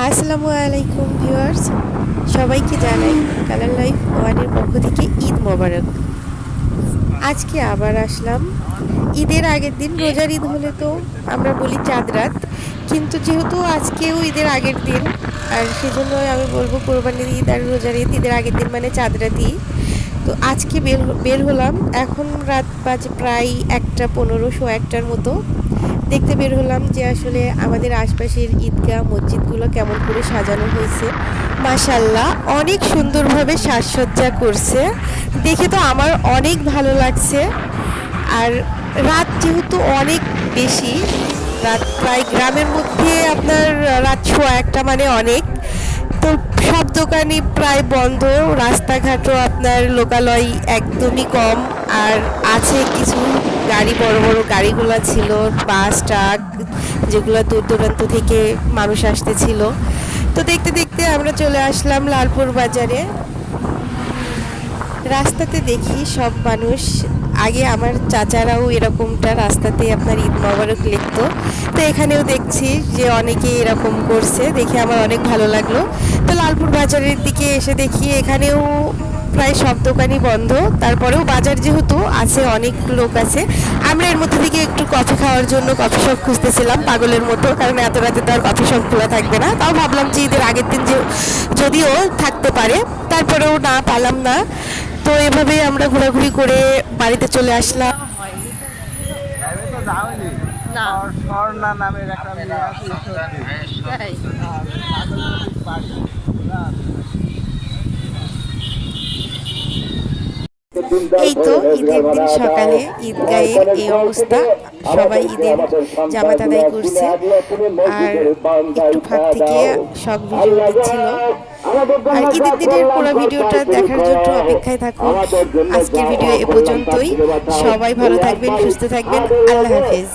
আসসালামু আলাইকুম ভিউয়ার্স, সবাইকে জানাই কালার লাইফ ওয়ানের পক্ষ থেকে ঈদ মোবারক। আজকে আবার আসলাম ঈদের আগের দিন। রোজার ঈদ হলে তো আমরা বলি চাঁদ রাত, কিন্তু যেহেতু আজকেও ঈদের আগের দিন, আর সেজন্য আমি বলবো কোরবানির ঈদ আর রোজার ঈদ ঈদের আগের দিন মানে চাঁদ রাতই। তো আজকে বের হলাম। এখন রাত বাজে প্রায় 1:15, 1:15টার মতো। দেখতে বের হলাম যে আসলে আমাদের আশপাশের ঈদগাহ মসজিদগুলো কেমন করে সাজানো হয়েছে। মাশাল্লাহ, অনেক সুন্দরভাবে সাজসজ্জা করছে, দেখে তো আমার অনেক ভালো লাগছে। আর রাত যেহেতু অনেক বেশি, রাত প্রায় গ্রামের মধ্যে আপনার রাত 1:15 মানে অনেক। তো সব দোকানই প্রায় বন্ধ, রাস্তাঘাটও আপনার লোকালয় একদমই কম। আর আছে কিছু গাড়ি, বড় বড় গাড়িগুলো ছিল, বাস ট্রাক, যেগুলো দূর দূরান্ত থেকে মানুষ আসতেছিল। তো দেখতে দেখতে আমরা চলে আসলাম লালপুর বাজারে। রাস্তাতে দেখি সব মানুষ, আগে আমার চাচারাও এরকমটা রাস্তাতে আপনার ঈদ মোবারক লিখতো, তো এখানেও দেখছি যে অনেকে এরকম করছে, দেখে আমার অনেক ভালো লাগলো। তো লালপুর বাজারের দিকে এসে দেখি এখানেও প্রায় সব দোকানই বন্ধ। তারপরেও বাজার যেহেতু আছে, অনেক লোক আছে। আমরা এর মধ্যে থেকে একটু কফি খাওয়ার জন্য কফি শপ খুঁজতেছিলাম পাগলের মতো, কারণ এত রাতে তো আর কফি শপ খোলা থাকবে না। তাও ভাবলাম যে ঈদের আগের দিন যে যদিও থাকতে পারে, তারপরেও না পালাম না। তো এভাবেই আমরা ঘোরাঘুরি করে বাড়িতে চলে আসলাম। এই তো ঈদের দিন সকালে ঈদগাহের এই অবস্থা, সবাই ঈদের জামাত আদায় করছে, আর একটু ফাঁক থেকে সব ভিডিও দিচ্ছিল। আর ঈদের দিনের পুরো ভিডিওটা দেখার জন্য অপেক্ষায় থাকুন। আজকের ভিডিও এ পর্যন্তই। সবাই ভালো থাকবেন, সুস্থ থাকবেন। আল্লাহ হাফেজ।